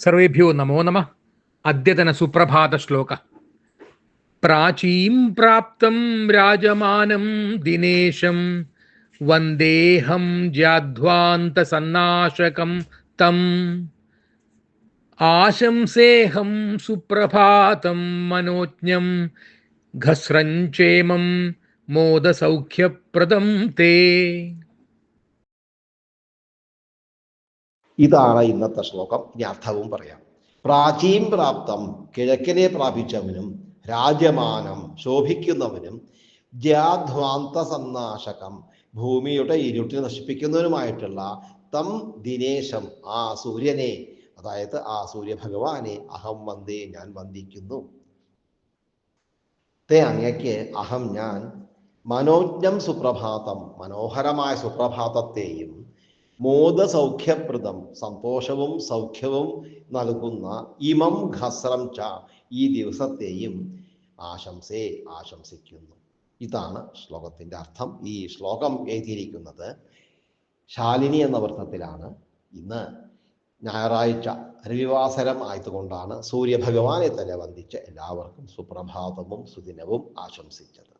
സർവേഭ്യോ നമോ നമ. അദ്യതന സുപ്രഭാത ശ്ലോക. പ്രാചീം പ്രാപ്തം രാജമാനം ദിനേശം വന്ദേഹം ജാധ്വാന്ത സന്നാശകം തം ആശംസേഹം സുപ്രഭാതം മനോജ്ഞം ഘസ്രഞ്ചേമം മോദസൗഖ്യപ്രദം തേ. ഇതാണ് ഇന്നത്തെ ശ്ലോകം. ഇനി അർത്ഥവും പറയാം. പ്രാചീം പ്രാപ്തം കിഴക്കിനെ പ്രാപിച്ചവനും രാജമാനം ശോഭിക്കുന്നവനും ജ്യാധ്വാന്ത സന്നാശകം ഭൂമിയുടെ ഇരുട്ടിനെ നശിപ്പിക്കുന്നവനുമായിട്ടുള്ള തം ദിനേശം ആ സൂര്യനെ, അതായത് ആ സൂര്യഭഗവാനെ അഹം വന്ദേ ഞാൻ വന്ദിക്കുന്നു. തേ അങ്ങയ്ക്ക് അഹം ഞാൻ മനോജ്ഞം സുപ്രഭാതം മനോഹരമായ സുപ്രഭാതത്തെയും മോദസൗഖ്യപ്രദം സന്തോഷവും സൗഖ്യവും നൽകുന്ന ഇമം ഘസ്രം ച ഈ ദിവസത്തെയും ആശംസിക്കുന്നു. ഇതാണ് ശ്ലോകത്തിൻ്റെ അർത്ഥം. ഈ ശ്ലോകം എഴുതിയിരിക്കുന്നത് ശാലിനി എന്ന വൃത്തത്തിലാണ്. ഇന്ന് ഞായറാഴ്ച രവിവാസരം ആയതുകൊണ്ടാണ് സൂര്യഭഗവാനെ തന്നെ വന്ദിച്ച് എല്ലാവർക്കും സുപ്രഭാതവും സുദിനവും ആശംസിച്ചത്.